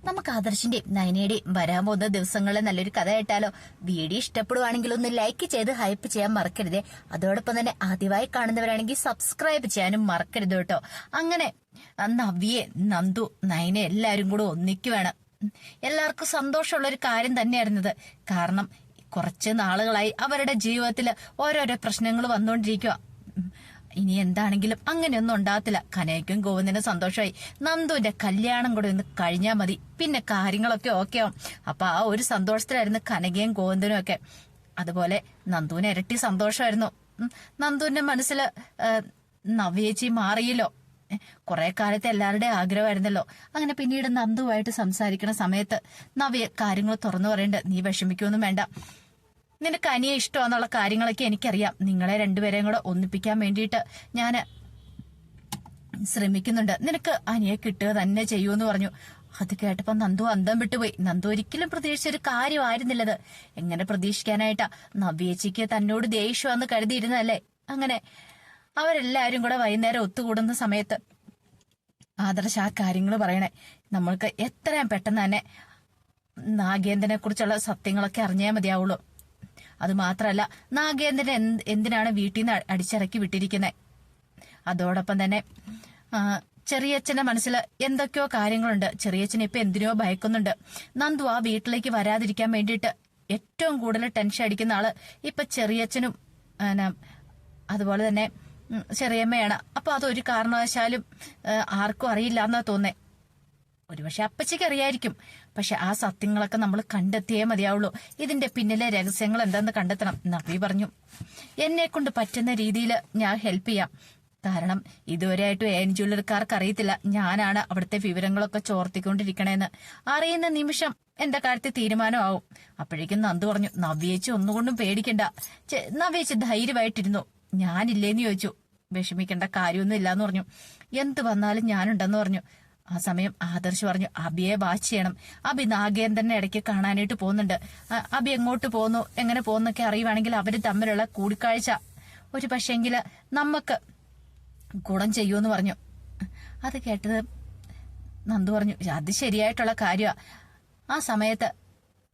നമുക്ക് ആദർശിന്റെയും നയനയുടെയും വരാൻ പോകുന്ന ദിവസങ്ങളിൽ നല്ലൊരു കഥ കേട്ടാലോ? വീഡിയോ ഇഷ്ടപ്പെടുവാണെങ്കിൽ ഒന്ന് ലൈക്ക് ചെയ്ത് ഹൈപ്പ് ചെയ്യാൻ മറക്കരുതേ. അതോടൊപ്പം തന്നെ ആദ്യമായി കാണുന്നവരാണെങ്കിൽ സബ്സ്ക്രൈബ് ചെയ്യാനും മറക്കരുത് കേട്ടോ. അങ്ങനെ നവ്യെ, നന്ദു, നയനെ എല്ലാരും കൂടെ ഒന്നിക്കുവാണ്. എല്ലാവർക്കും സന്തോഷമുള്ള ഒരു കാര്യം തന്നെയായിരുന്നത്. കാരണം കുറച്ച് നാളുകളായി അവരുടെ ജീവിതത്തിൽ ഓരോരോ പ്രശ്നങ്ങൾ വന്നുകൊണ്ടിരിക്കുക. ഇനി എന്താണെങ്കിലും അങ്ങനെയൊന്നും ഉണ്ടാകത്തില്ല. കനയ്ക്കും ഗോവിന്ദനും സന്തോഷമായി. നന്ദുവിന്റെ കല്യാണം കൂടെ ഒന്ന് കഴിഞ്ഞാൽ മതി, പിന്നെ കാര്യങ്ങളൊക്കെ ഓക്കെ ആവും. അപ്പൊ ആ ഒരു സന്തോഷത്തിലായിരുന്നു കനകയും ഗോവിന്ദനും ഒക്കെ. അതുപോലെ നന്ദുവിന് ഇരട്ടി സന്തോഷമായിരുന്നു. നന്ദുവിന്റെ മനസ്സിൽ നവ്യേച്ചി മാറിയല്ലോ. കുറെ കാലത്തെ എല്ലാവരുടെയും ആഗ്രഹമായിരുന്നല്ലോ. അങ്ങനെ പിന്നീട് നന്ദുവായിട്ട് സംസാരിക്കുന്ന സമയത്ത് നവ്യ കാര്യങ്ങൾ തുറന്നു പറയണ്ട്. നീ വിഷമിക്കൊന്നും വേണ്ട, നിനക്ക് അനിയെ ഇഷ്ടമാന്നുള്ള കാര്യങ്ങളൊക്കെ എനിക്കറിയാം. നിങ്ങളെ രണ്ടുപേരെയും കൂടെ ഒന്നിപ്പിക്കാൻ വേണ്ടിയിട്ട് ഞാൻ ശ്രമിക്കുന്നുണ്ട്. നിനക്ക് അനിയെ കിട്ടുക തന്നെ ചെയ്യൂന്ന് പറഞ്ഞു. അത് കേട്ടപ്പോ നന്ദു അന്തം വിട്ടുപോയി. നന്ദു ഒരിക്കലും പ്രതീക്ഷിച്ചൊരു കാര്യമായിരുന്നില്ലത്. എങ്ങനെ പ്രതീക്ഷിക്കാനായിട്ടാ? നവ്യേച്ചിക്ക് തന്നോട് ദേഷ്യമാണെന്ന് കരുതിയിരുന്നല്ലേ. അങ്ങനെ അവരെല്ലാരും കൂടെ വൈകുന്നേരം ഒത്തുകൂടുന്ന സമയത്ത് ആദർശ് ആ കാര്യങ്ങൾ പറയണേ. നമ്മൾക്ക് എത്രയും പെട്ടെന്ന് തന്നെ നാഗേന്ദ്രനെ കുറിച്ചുള്ള സത്യങ്ങളൊക്കെ അറിഞ്ഞാൽ മതിയാവുള്ളൂ. അത് മാത്രല്ല, നാഗേന്ദ്രൻ എന്തിനാണ് വീട്ടിൽ നിന്ന് അടിച്ചിറക്കി വിട്ടിരിക്കുന്നത്? അതോടൊപ്പം തന്നെ ചെറിയച്ഛന്റെ മനസ്സിൽ എന്തൊക്കെയോ കാര്യങ്ങളുണ്ട്. ചെറിയച്ഛൻ ഇപ്പൊ എന്തിനോ ഭയക്കുന്നുണ്ട്. നന്ദു ആ വീട്ടിലേക്ക് വരാതിരിക്കാൻ വേണ്ടിയിട്ട് ഏറ്റവും കൂടുതൽ ടെൻഷൻ അടിക്കുന്ന ആള് ഇപ്പൊ ചെറിയച്ഛനും അതുപോലെ തന്നെ ചെറിയമ്മയാണ്. അപ്പൊ അതൊരു കാരണവശാലും ആർക്കും അറിയില്ല എന്നാ തോന്നേ. ഒരുപക്ഷെ അപ്പച്ചിക്ക് അറിയായിരിക്കും. പക്ഷെ ആ സത്യങ്ങളൊക്കെ നമ്മൾ കണ്ടെത്തിയേ മതിയാവുള്ളൂ. ഇതിന്റെ പിന്നിലെ രഹസ്യങ്ങൾ എന്താന്ന് കണ്ടെത്തണം. നവി പറഞ്ഞു, എന്നെ കൊണ്ട് പറ്റുന്ന രീതിയിൽ ഞാൻ ഹെൽപ്പ് ചെയ്യാം. കാരണം ഇതുവരെയായിട്ടും എൻ ജ്വല്ലറിക്കാർക്ക് അറിയത്തില്ല ഞാനാണ് അവിടുത്തെ വിവരങ്ങളൊക്കെ ചോർത്തിക്കൊണ്ടിരിക്കണേന്ന്. അറിയുന്ന നിമിഷം എന്റെ കാര്യത്തിൽ തീരുമാനമാവും. അപ്പോഴേക്കും നന്ദു പറഞ്ഞു, നവ്യേച്ചി ഒന്നുകൊണ്ടും പേടിക്കണ്ട. നവ്യേച്ചി ധൈര്യമായിട്ടിരുന്നു. ഞാനില്ലേന്ന് ചോദിച്ചു. വിഷമിക്കേണ്ട കാര്യമൊന്നും ഇല്ലാന്ന് പറഞ്ഞു. എന്ത് വന്നാലും ഞാനുണ്ടെന്ന് പറഞ്ഞു. ആ സമയം ആദർശ് പറഞ്ഞു, അബിയെ വാച്ച് ചെയ്യണം. അബി നാഗേന്ദ്രനെ ഇടയ്ക്ക് കാണാനായിട്ട് പോകുന്നുണ്ട്. അബി എങ്ങോട്ട് പോകുന്നു, എങ്ങനെ പോകുന്നൊക്കെ അറിയുവാണെങ്കിൽ അവര് തമ്മിലുള്ള കൂടിക്കാഴ്ച ഒരു പക്ഷെങ്കില് നമുക്ക് ഗുണം ചെയ്യുമെന്ന് പറഞ്ഞു. അത് കേട്ടത് നന്ദു പറഞ്ഞു, അത് ശരിയായിട്ടുള്ള കാര്യമാ. ആ സമയത്ത്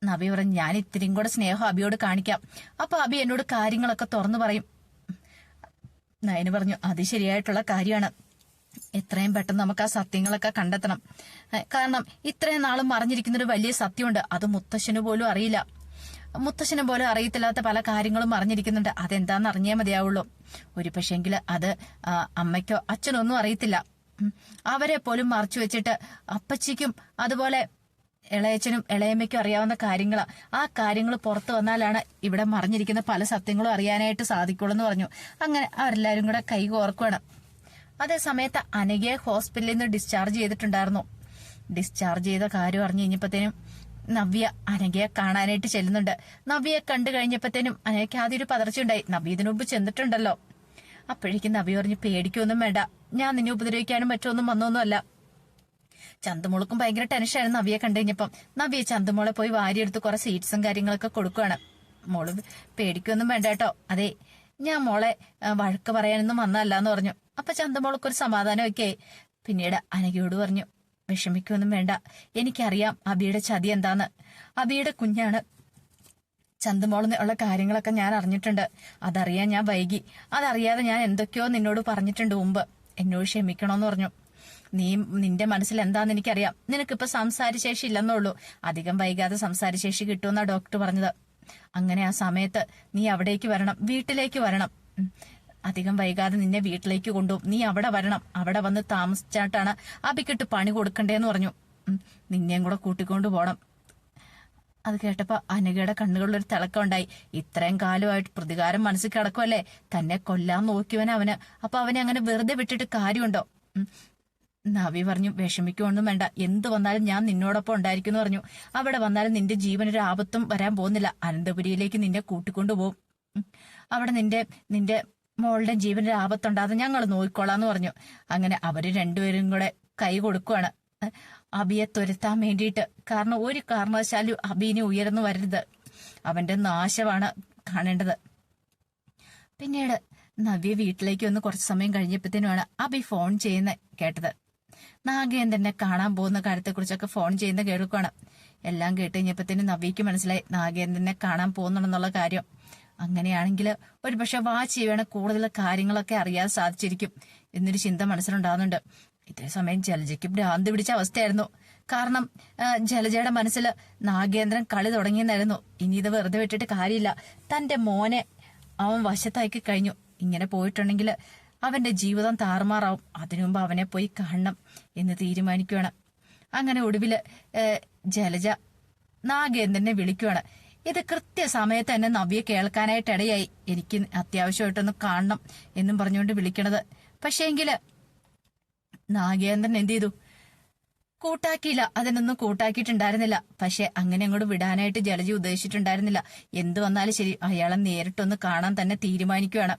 നബി പറഞ്ഞു, ഞാൻ ഇത്തിരിയും കൂടെ സ്നേഹം അബിയോട് കാണിക്കാം. അപ്പൊ അബി എന്നോട് കാര്യങ്ങളൊക്കെ തുറന്നു പറയും. നയന് പറഞ്ഞു, അത് ശരിയായിട്ടുള്ള കാര്യമാണ്. എത്രയും പെട്ടെന്ന് നമുക്ക് ആ സത്യങ്ങളൊക്കെ കണ്ടെത്തണം. കാരണം ഇത്രയും നാളും മറിഞ്ഞിരിക്കുന്നൊരു വലിയ സത്യമുണ്ട്. അത് മുത്തശ്ശന് പോലും അറിയില്ല. മുത്തശ്ശനും പോലും അറിയത്തില്ലാത്ത പല കാര്യങ്ങളും മറിഞ്ഞിരിക്കുന്നുണ്ട്. അതെന്താന്ന് അറിഞ്ഞേ മതിയാവുള്ളൂ. ഒരു പക്ഷെങ്കില് അത് അമ്മയ്ക്കോ അച്ഛനോ ഒന്നും അറിയത്തില്ല. അവരെ പോലും മറച്ചു വെച്ചിട്ട് അപ്പച്ചിക്കും അതുപോലെ ഇളയച്ചനും ഇളയമ്മയ്ക്കും അറിയാവുന്ന കാര്യങ്ങളാ. ആ കാര്യങ്ങൾ പുറത്തു വന്നാലാണ് ഇവിടെ മറിഞ്ഞിരിക്കുന്ന പല സത്യങ്ങളും അറിയാനായിട്ട് സാധിക്കുള്ളൂ എന്ന് പറഞ്ഞു. അങ്ങനെ അവരെല്ലാരും കൂടെ കൈ കോർക്കുകയാണ്. അതേ സമയത്ത് അനഘയെ ഹോസ്പിറ്റലിൽ നിന്ന് ഡിസ്ചാർജ് ചെയ്തിട്ടുണ്ടായിരുന്നു. ഡിസ്ചാർജ് ചെയ്ത കാര്യം അറിഞ്ഞു കഴിഞ്ഞപ്പോഴത്തേനും നവ്യ അനഘയെ കാണാനായിട്ട് ചെല്ലുന്നുണ്ട്. നവ്യയെ കണ്ടു കഴിഞ്ഞപ്പോഴത്തേനും അനഘയ്ക്ക് ആദ്യം ഒരു പതർച്ചയുണ്ടായി. നവ്യ ഇതിനു മുമ്പ് ചെന്നിട്ടുണ്ടല്ലോ. അപ്പോഴേക്കും നവ്യ പറഞ്ഞു, പേടിക്കൊന്നും വേണ്ട, ഞാൻ നിന്നെ ഉപദ്രവിക്കാനും മറ്റൊന്നും വന്നൊന്നുമല്ല. ചന്തുമോൾക്കും ഭയങ്കര ടെൻഷനായിരുന്നു നവ്യയെ കണ്ടു കഴിഞ്ഞപ്പം. നവ്യ ചന്തുമോളെ പോയി വാരിയെടുത്ത് കുറെ സ്വീറ്റ്സും കാര്യങ്ങളൊക്കെ കൊടുക്കുകയാണ്. മോള് പേടിക്കൊന്നും വേണ്ട കേട്ടോ. അതെ, ഞാൻ മോളെ വഴക്ക് പറയാനൊന്നും വന്നതല്ലാന്ന് പറഞ്ഞു. അപ്പൊ ചന്തുമോൾക്കൊരു സമാധാനമൊക്കെ. പിന്നീട് അനഘയോട് പറഞ്ഞു, വിഷമിക്കൊന്നും വേണ്ട, എനിക്കറിയാം അബിയുടെ ചതി എന്താന്ന്. അബിയുടെ കുഞ്ഞാണ് ചന്തുമോളെന്ന് ഉള്ള കാര്യങ്ങളൊക്കെ ഞാൻ അറിഞ്ഞിട്ടുണ്ട്. അതറിയാൻ ഞാൻ വൈകി. അതറിയാതെ ഞാൻ എന്തൊക്കെയോ നിന്നോട് പറഞ്ഞിട്ടുണ്ട് മുമ്പ്. എന്നോട് ക്ഷമിക്കണോന്ന് പറഞ്ഞു. നിന്റെ മനസ്സിൽ എന്താന്ന് എനിക്കറിയാം. നിനക്കിപ്പോ സംസാരശേഷി ഇല്ലെന്നുള്ളൂ. അധികം വൈകാതെ സംസാരശേഷി കിട്ടുമെന്നാ ഡോക്ടർ പറഞ്ഞത്. അങ്ങനെ ആ സമയത്ത് നീ അവിടേക്ക് വരണം, വീട്ടിലേക്ക് വരണം. അധികം വൈകാതെ നിന്നെ വീട്ടിലേക്ക് കൊണ്ടുപോകും. നീ അവിടെ വരണം. അവിടെ വന്ന് താമസിച്ചാട്ടാണ് അബിക്കിട്ട് പണി കൊടുക്കണ്ടേന്ന് പറഞ്ഞു. നിന്നെയും കൂടെ കൂട്ടിക്കൊണ്ടു പോണം. അത് കേട്ടപ്പോ അനഘയുടെ കണ്ണുകളിലൊരു തിളക്കം ഉണ്ടായി. ഇത്രയും കാലമായിട്ട് പ്രതികാരം മനസ്സിൽ കിടക്കുമല്ലേ. തന്നെ കൊല്ലാൻ നോക്കിയവൻ അവന്. അപ്പൊ അവനെ അങ്ങനെ വെറുതെ വിട്ടിട്ട് കാര്യമുണ്ടോ? നവി പറഞ്ഞു, വിഷമിക്കൊന്നും വേണ്ട, എന്ത് വന്നാലും ഞാൻ നിന്നോടൊപ്പം ഉണ്ടായിരിക്കും പറഞ്ഞു. അവിടെ വന്നാലും നിന്റെ ജീവനൊരു ആപത്തും വരാൻ പോകുന്നില്ല. അനന്തപുരിയിലേക്ക് നിന്നെ കൂട്ടിക്കൊണ്ടുപോകും. അവിടെ നിന്റെ മോളുടെ ജീവനൊരു ആപത്തുണ്ടാകാതെ ഞങ്ങൾ നോക്കിക്കോളാന്ന് പറഞ്ഞു. അങ്ങനെ അവര് രണ്ടുപേരും കൂടെ കൈ കൊടുക്കുവാണ് അബിയെ തുരത്താൻ വേണ്ടിയിട്ട്. കാരണം ഒരു കാരണവശാലും അബിനെ ഉയർന്നു വരരുത്. അവന്റെ നാശമാണ് കാണേണ്ടത്. പിന്നീട് നവ്യ വീട്ടിലേക്ക് വന്ന് കുറച്ചു സമയം കഴിഞ്ഞപ്പോഴത്തേനുമാണ് അബി ഫോൺ ചെയ്യുന്ന കേട്ടത്. നാഗേന്ദ്രനെ കാണാൻ പോകുന്ന കാര്യത്തെക്കുറിച്ചൊക്കെ ഫോൺ ചെയ്യുന്ന കേൾക്കുകയാണ്. എല്ലാം കേട്ട് കഴിഞ്ഞപ്പത്തേനും നവ്യക്ക് മനസ്സിലായി നാഗേന്ദ്രനെ കാണാൻ പോകുന്നുണ്ടെന്നുള്ള കാര്യം. അങ്ങനെയാണെങ്കിൽ ഒരുപക്ഷെ വാച്ചിയാണ് കൂടുതൽ കാര്യങ്ങളൊക്കെ അറിയാൻ സാധിച്ചിരിക്കും എന്നൊരു ചിന്ത മനസ്സിലുണ്ടാകുന്നുണ്ട്. ഇതേ സമയം ജലജയ്ക്ക് ഭ്രാന്തി പിടിച്ച അവസ്ഥയായിരുന്നു. കാരണം ജലജയുടെ മനസ്സിൽ നാഗേന്ദ്രൻ കളി തുടങ്ങിയെന്നായിരുന്നു. ഇനി ഇത് വെറുതെ വിട്ടിട്ട് കാര്യമില്ല. തന്റെ മോനെ അവൻ വശത്താക്കി കഴിഞ്ഞു. ഇങ്ങനെ പോയിട്ടുണ്ടെങ്കിൽ അവന്റെ ജീവിതം താറുമാറാവും. അതിനുമുമ്പ് അവനെ പോയി കാണണം എന്ന് തീരുമാനിക്കുകയാണ്. അങ്ങനെ ഒടുവില് ജലജ നാഗേന്ദ്രനെ വിളിക്കുകയാണ്. ഇത് കൃത്യസമയത്ത് തന്നെ നവ്യ കേൾക്കാനായിട്ട് ഇടയായി. എനിക്ക് അത്യാവശ്യമായിട്ടൊന്ന് കാണണം എന്നും പറഞ്ഞുകൊണ്ട് വിളിക്കണത്. പക്ഷേങ്കില് നാഗേന്ദ്രൻ എന്ത് ചെയ്തു? കൂട്ടാക്കിയില്ല. അതിനൊന്നും കൂട്ടാക്കിയിട്ടുണ്ടായിരുന്നില്ല. പക്ഷെ അങ്ങനെ അങ്ങോട്ട് വിടാനായിട്ട് ജലജ ഉദ്ദേശിച്ചിട്ടുണ്ടായിരുന്നില്ല. എന്തു വന്നാലും ശരി അയാളെ നേരിട്ടൊന്ന് കാണാൻ തന്നെ തീരുമാനിക്കുകയാണ്.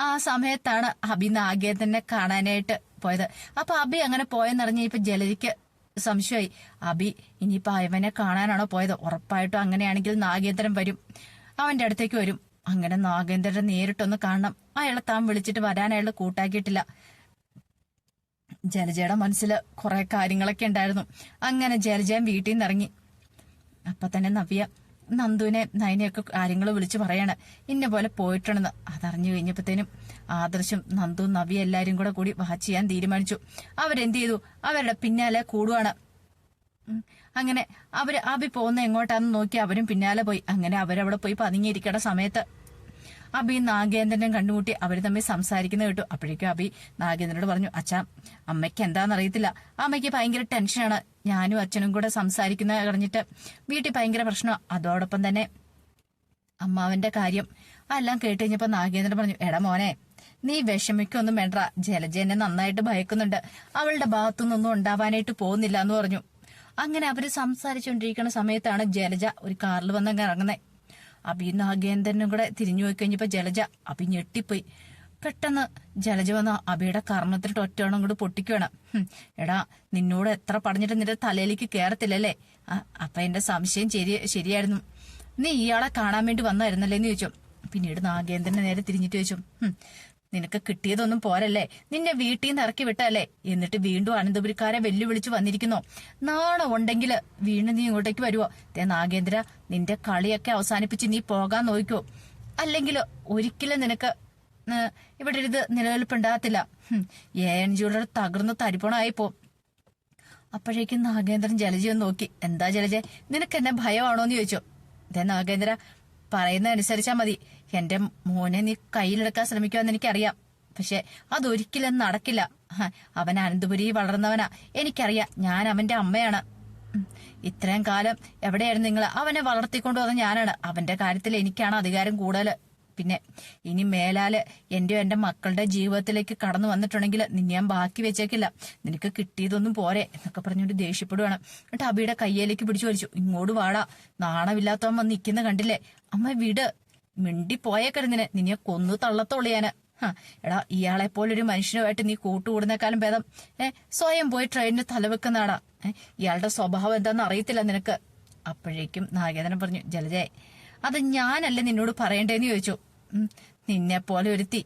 ആ സമയത്താണ് അബി നാഗേന്ദ്രനെ കാണാനായിട്ട് പോയത്. അപ്പൊ അബി അങ്ങനെ പോയെന്നറിഞ്ഞ ഇപ്പൊ ജലജയ്ക്ക് സംശയമായി. അബി ഇനിയിപ്പൊ അവനെ കാണാനാണോ പോയത്? ഉറപ്പായിട്ടും അങ്ങനെയാണെങ്കിൽ നാഗേന്ദ്രൻ വരും, അവന്റെ അടുത്തേക്ക് വരും. അങ്ങനെ നാഗേന്ദ്രനെ നേരിട്ടൊന്ന് കാണണം. അയാളെ താൻ വിളിച്ചിട്ട് വരാൻ അയാൾ കൂട്ടാക്കിയിട്ടില്ല. ജലജയുടെ മനസ്സിൽ കുറെ കാര്യങ്ങളൊക്കെ ഉണ്ടായിരുന്നു. അങ്ങനെ ജലജയും വീട്ടിൽ നിന്ന് ഇറങ്ങി. അപ്പൊ തന്നെ നവ്യ നന്ദുവിനെ നയനെയൊക്കെ കാര്യങ്ങൾ വിളിച്ചു പറയാണ് ഇന്ന പോലെ പോയിട്ടുണ്ടെന്ന്. അതറിഞ്ഞു കഴിഞ്ഞപ്പോഴത്തേനും ആദർശും നന്ദുവും നവ്യ എല്ലാരും കൂടി വാച്ച് ചെയ്യാൻ തീരുമാനിച്ചു. അവരെന്ത് ചെയ്തു? അവരുടെ പിന്നാലെ കൂടുവാണ്. അങ്ങനെ അബി പോകുന്ന എങ്ങോട്ടാന്ന് നോക്കി അവരും പിന്നാലെ പോയി. അങ്ങനെ അവരവിടെ പോയി പതുങ്ങിയിരിക്കേണ്ട സമയത്ത് അബി നാഗേന്ദ്രനും കണ്ടുമുട്ടി. അവര് തമ്മിൽ സംസാരിക്കുന്ന കേട്ടു. അപ്പോഴേക്കും അബി നാഗേന്ദ്രനോട് പറഞ്ഞു, അച്ഛാ അമ്മയ്ക്ക് എന്താണെന്നറിയത്തില്ല, അമ്മയ്ക്ക് ഭയങ്കര ടെൻഷനാണ്. ഞാനും അച്ഛനും കൂടെ സംസാരിക്കുന്ന കഴിഞ്ഞിട്ട് വീട്ടിൽ ഭയങ്കര പ്രശ്നമാണ്. അതോടൊപ്പം തന്നെ അമ്മാവന്റെ കാര്യം. എല്ലാം കേട്ട് കഴിഞ്ഞപ്പോ നാഗേന്ദ്രൻ പറഞ്ഞു, എടാ മോനെ നീ വിഷമിക്കൊന്നും വേണ്ട. ജലജ എന്നെ നന്നായിട്ട് ഭയക്കുന്നുണ്ട്. അവളുടെ ഭാഗത്തുനിന്നൊന്നും ഉണ്ടാവാനായിട്ട് പോകുന്നില്ല എന്ന് പറഞ്ഞു. അങ്ങനെ അവര് സംസാരിച്ചുകൊണ്ടിരിക്കുന്ന സമയത്താണ് ജലജ ഒരു കാറിൽ വന്നങ്ങ് ഇറങ്ങുന്നത്. അബി നാഗേന്ദ്രനും കൂടെ തിരിഞ്ഞു പോയി കഴിഞ്ഞപ്പോ ജലജ അബി ഞെട്ടിപ്പോയി. പെട്ടെന്ന് ജലജ വന്ന അബിയുടെ കർണത്തിലിട്ട് ഒറ്റയോണം കൂടി പൊട്ടിക്കുകയാണ്. എടാ നിന്നോട് എത്ര പറഞ്ഞിട്ട് നിന്റെ തലയിലേക്ക് കേറത്തില്ലല്ലേ? അപ്പൊ എന്റെ സംശയം ശരിയായിരുന്നു. നീ ഇയാളെ കാണാൻ വേണ്ടി വന്നായിരുന്നല്ലേന്ന് ചോദിച്ചു. പിന്നീട് നാഗേന്ദ്രനെ നേരെ തിരിഞ്ഞിട്ട് ചോദിച്ചു, നിനക്ക് കിട്ടിയതൊന്നും പോരല്ലേ? നിന്നെ വീട്ടിൽ നിന്ന് ഇറക്കി വിട്ടല്ലേ? എന്നിട്ട് വീണ്ടും അനന്തപുരിക്കാരെ വെല്ലുവിളിച്ചു വന്നിരിക്കുന്നു. നാണം ഉണ്ടെങ്കിൽ വീണ്ടും നീ ഇങ്ങോട്ടേക്ക് വരുവോ? നാഗേന്ദ്ര നിന്റെ കളിയൊക്കെ അവസാനിപ്പിച്ച് നീ പോകാൻ നോക്കോ, അല്ലെങ്കിൽ ഒരിക്കലും നിനക്ക് ഇവിടെ ഇത് നിലനിൽപ്പുണ്ടാകത്തില്ല. ഏൻ ജ്വല്ലർ തകർന്ന് തരിപ്പണമായി പോ. അപ്പോഴേക്കും നാഗേന്ദ്രൻ ജലജയൊന്ന് നോക്കി. എന്താ ജലജ, നിനക്ക് എന്നെ ഭയമാണോന്ന് ചോദിച്ചു. നാഗേന്ദ്ര പറയുന്നതനുസരിച്ചാ മതി. എന്റെ മോനെ നീ കയ്യിലെടുക്കാൻ ശ്രമിക്കുമെന്ന് എനിക്കറിയാം. പക്ഷെ അതൊരിക്കലും നടക്കില്ല. അവൻ അനന്തപുരി വളർന്നവനാ, എനിക്കറിയാം. ഞാൻ അവന്റെ അമ്മയാണ്. ഇത്രയും കാലം എവിടെയായിരുന്നു നിങ്ങൾ? അവനെ വളർത്തിക്കൊണ്ടു വന്ന ഞാനാണ്. അവന്റെ കാര്യത്തിൽ എനിക്കാണ് അധികാരം കൂടുതൽ. പിന്നെ ഇനി മേലാല് എന്റെ മക്കളുടെ ജീവിതത്തിലേക്ക് കടന്നു വന്നിട്ടുണ്ടെങ്കിൽ നിന്നെ ഞാൻ ബാക്കി വെച്ചേക്കില്ല. നിനക്ക് കിട്ടിയതൊന്നും പോരെ എന്നൊക്കെ പറഞ്ഞുകൊണ്ട് ദേഷ്യപ്പെടുവാണ്. എന്നിട്ട് അബിയുടെ കയ്യിലേക്ക് പിടിച്ചു വലിച്ചു. ഇങ്ങോട്ട് വാടാ, നാണമില്ലാത്തവൻ വന്ന് നിൽക്കുന്ന കണ്ടില്ലേ? അമ്മ വിട്, മിണ്ടി പോയേക്കരുന്നിന്, നിന്നെ കൊന്നു തള്ളത്തൊള്ളിയാന്. എടാ ഇയാളെ പോലൊരു മനുഷ്യനുമായിട്ട് നീ കൂട്ടുകൂടുന്നേക്കാളും ഭേദം സ്വയം പോയി ട്രെയിനിന് തലവെക്കുന്നതാടാ. ഇയാളുടെ സ്വഭാവം എന്താണെന്ന് അറിയത്തില്ല നിനക്ക്. അപ്പോഴേക്കും നാഗേന്ദ്രൻ പറഞ്ഞു, ജലജയെ അത് ഞാനല്ലേ നിന്നോട് പറയണ്ടേന്ന് ചോദിച്ചു. നിന്നെ പോലെ ഒരുത്തി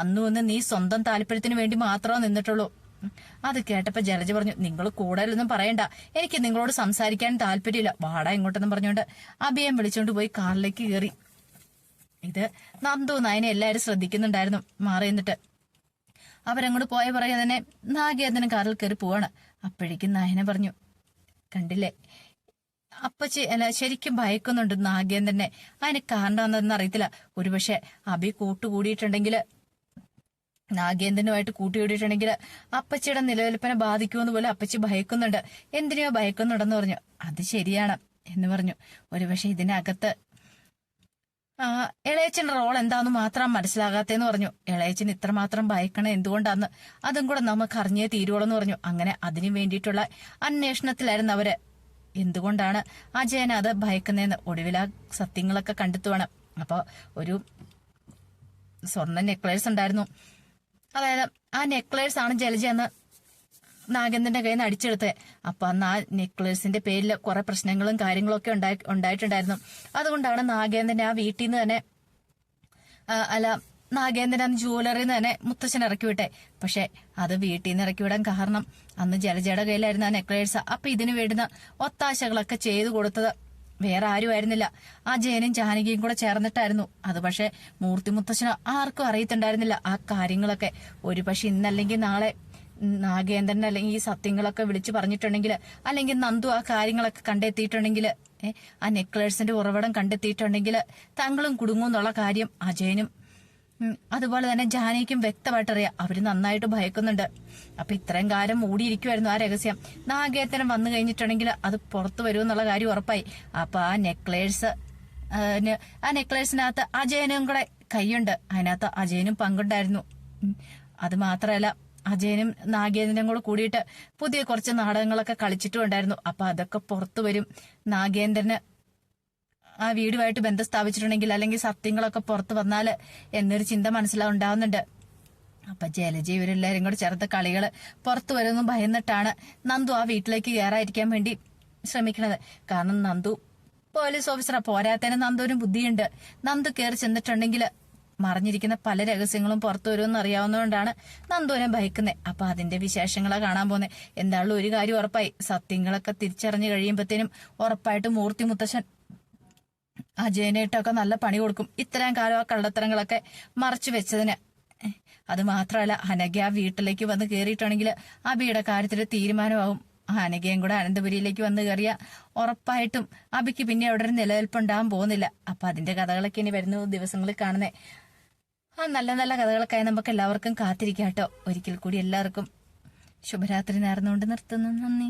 അന്ന് നീ സ്വന്തം താല്പര്യത്തിന് വേണ്ടി മാത്രമേ നിന്നിട്ടുള്ളൂ. അത് കേട്ടപ്പോ ജലജ പറഞ്ഞു, നിങ്ങൾ കൂടുതലൊന്നും പറയണ്ട, എനിക്ക് നിങ്ങളോട് സംസാരിക്കാൻ താല്പര്യമില്ല, വാടാ ഇങ്ങോട്ടെന്നും പറഞ്ഞുകൊണ്ട് അഭിയം വിളിച്ചോണ്ട് പോയി കാറിലേക്ക് കയറി. ഇത് നന്ദു നയനെ എല്ലാവരും ശ്രദ്ധിക്കുന്നുണ്ടായിരുന്നു. മാറി നിന്നിട്ട് അവരങ്ങോട്ട് പോയ പറയാൻ തന്നെ നാഗേന്ദ്രൻ കാറിൽ കയറി പോവാണ്. അപ്പോഴേക്കും നയന പറഞ്ഞു, കണ്ടില്ലേ അപ്പച്ചി അല്ല ശരിക്കും ഭയക്കുന്നുണ്ട് നാഗേന്ദ്രനെ. അതിന് കാരണം എന്താണെന്ന് അറിയത്തില്ല. ഒരുപക്ഷെ അഭി കൂട്ടുകൂടിയിട്ടുണ്ടെങ്കിൽ, നാഗേന്ദ്രനുമായിട്ട് കൂട്ടുകൂടിയിട്ടുണ്ടെങ്കിൽ അപ്പച്ചിയുടെ നിലനിൽപ്പിനെ ബാധിക്കുമെന്ന് പോലെ അപ്പച്ചി ഭയക്കുന്നുണ്ട്. എന്തിനെയോ ഭയക്കുന്നുണ്ടെന്ന് പറഞ്ഞു. അത് ശരിയാണ് എന്ന് പറഞ്ഞു. ഒരുപക്ഷെ ഇതിനകത്ത് ഇളയച്ചന്റെ റോൾ എന്താന്ന് മാത്രം മനസ്സിലാകാത്തേന്ന് പറഞ്ഞു. ഇളയച്ചൻ ഇത്രമാത്രം ഭയക്കണം എന്തുകൊണ്ടാന്ന് അതും കൂടെ നമുക്ക് അറിഞ്ഞേ തീരുവോളെന്ന് പറഞ്ഞു. അങ്ങനെ അതിനു വേണ്ടിയിട്ടുള്ള അന്വേഷണത്തിലായിരുന്നു അവര്. എന്തുകൊണ്ടാണ് അജയനെ അത് ഭയക്കുന്നതെന്ന് ഒടുവിൽ ആ സത്യങ്ങളൊക്കെ കണ്ടെത്തുവാണ്. അപ്പൊ ഒരു സ്വർണ്ണ നെക്ലേസ് ഉണ്ടായിരുന്നു. അതായത് ആ നെക്ലേസ് ആണ് ജലജ എന്ന് നാഗേന്ദ്രന്റെ കയ്യിൽ നിന്ന് അടിച്ചെടുത്തത്. അപ്പൊ അന്ന് ആ നെക്ലേസിന്റെ പേരിൽ കുറെ പ്രശ്നങ്ങളും കാര്യങ്ങളും ഒക്കെ ഉണ്ടായിട്ടുണ്ടായിരുന്നു. അതുകൊണ്ടാണ് നാഗേന്ദ്രനെ ആ വീട്ടിൽ നിന്ന് തന്നെ നാഗേന്ദ്രൻ അന്ന് ജ്വല്ലറിന്ന് തന്നെ മുത്തശ്ശൻ ഇറക്കി വിട്ടെ. പക്ഷെ അത് വീട്ടിൽ നിന്ന് ഇറക്കി വിടാൻ കാരണം അന്ന് ജലജയുടെ കയ്യിലായിരുന്ന ആ നെക്ലേഴ്സ്. അപ്പൊ ഇതിന് വേണ്ടുന്ന ഒത്താശകളൊക്കെ ചെയ്തു കൊടുത്തത് വേറെ ആരുമായിരുന്നില്ല, അജയനും ജാനകിയും കൂടെ ചേർന്നിട്ടായിരുന്നു. അത് പക്ഷെ മൂർത്തി മുത്തശ്ശനോ ആർക്കും അറിയത്തുണ്ടായിരുന്നില്ല ആ കാര്യങ്ങളൊക്കെ. ഒരു പക്ഷെ ഇന്നല്ലെങ്കിൽ നാളെ നാഗേന്ദ്രൻ അല്ലെങ്കിൽ ഈ സത്യങ്ങളൊക്കെ വിളിച്ചു പറഞ്ഞിട്ടുണ്ടെങ്കിൽ, അല്ലെങ്കിൽ നന്ദു ആ കാര്യങ്ങളൊക്കെ കണ്ടെത്തിയിട്ടുണ്ടെങ്കിൽ, ആ നെക്ലേഴ്സിന്റെ ഉറവിടം കണ്ടെത്തിയിട്ടുണ്ടെങ്കിൽ തങ്ങളും കുടുങ്ങും എന്നുള്ള കാര്യം അജയനും അതുപോലെ തന്നെ ജാനകിക്കും വ്യക്തമായിട്ടറിയാം. അവര് നന്നായിട്ട് ഭയക്കുന്നുണ്ട്. അപ്പൊ ഇത്രയും കാലം മൂടിയിരിക്കുമായിരുന്നു ആ രഹസ്യം. നാഗേന്ദ്രൻ വന്നു കഴിഞ്ഞിട്ടുണ്ടെങ്കിൽ അത് പുറത്തു വരുമെന്നുള്ള കാര്യം ഉറപ്പായി. അപ്പൊ ആ നെക്ലേഴ്സിനകത്ത് അജയനും കൂടെ കൈയുണ്ട്. അതിനകത്ത് അജയനും പങ്കുണ്ടായിരുന്നു. അത് മാത്രമല്ല, അജയനും നാഗേന്ദ്രനും കൂടെ കൂടിയിട്ട് പുതിയ കുറച്ച് നാടകങ്ങളൊക്കെ കളിച്ചിട്ടും ഉണ്ടായിരുന്നു. അപ്പൊ അതൊക്കെ പുറത്തു വരും. നാഗേന്ദ്രന് ആ വീടുമായിട്ട് ബന്ധം സ്ഥാപിച്ചിട്ടുണ്ടെങ്കിൽ, അല്ലെങ്കിൽ സത്യങ്ങളൊക്കെ പുറത്തു വന്നാല് എന്നൊരു ചിന്ത മനസ്സിലാവുണ്ടാവുന്നുണ്ട്. അപ്പൊ ജലജ ഇവരെല്ലാരും കൂടെ ചേർത്ത കളികള് പുറത്തു വരുമെന്നും ഭയന്നിട്ടാണ് നന്ദു ആ വീട്ടിലേക്ക് കയറാതിരിക്കാൻ വേണ്ടി ശ്രമിക്കണത്. കാരണം നന്ദു പോലീസ് ഓഫീസറാ. പോരാത്തതിന് നന്ദുവിനും ബുദ്ധിയുണ്ട്. നന്ദു കയറി ചെന്നിട്ടുണ്ടെങ്കിൽ മറിഞ്ഞിരിക്കുന്ന പല രഹസ്യങ്ങളും പുറത്തു വരുമെന്ന് അറിയാവുന്നതുകൊണ്ടാണ് നന്ദുവിനെ ഭയക്കുന്നത്. അപ്പൊ അതിന്റെ വിശേഷങ്ങളെ കാണാൻ പോകുന്നത്. എന്തായാലും ഒരു കാര്യം ഉറപ്പായി, സത്യങ്ങളൊക്കെ തിരിച്ചറിഞ്ഞു കഴിയുമ്പോഴത്തേനും ഉറപ്പായിട്ട് മൂർത്തി മുത്തശ്ശൻ അജയനായിട്ടൊക്കെ നല്ല പണി കൊടുക്കും. ഇത്രയും കാലം ആ കള്ളത്തരങ്ങളൊക്കെ മറച്ചു വെച്ചതിന്. അത് മാത്രമല്ല, അനഘ ആ വീട്ടിലേക്ക് വന്ന് കയറിയിട്ടുണ്ടെങ്കിൽ അബിയുടെ കാര്യത്തിൽ തീരുമാനമാവും. അനഘയും കൂടെ അനന്തപുരിയിലേക്ക് വന്ന് കയറിയ ഉറപ്പായിട്ടും അബിക്ക് പിന്നെ അവിടെ ഒരു നിലനിൽപ്പുണ്ടാകാൻ പോകുന്നില്ല. അപ്പൊ അതിന്റെ കഥകളൊക്കെ ഇനി വരുന്ന ദിവസങ്ങളിൽ കാണുന്നേ. ആ നല്ല നല്ല കഥകൾക്കായി നമുക്ക് എല്ലാവർക്കും കാത്തിരിക്കാം കേട്ടോ. ഒരിക്കൽ കൂടി എല്ലാവർക്കും ശുഭരാത്രി നേർന്നുകൊണ്ട് നിർത്തുന്നു. നന്ദി.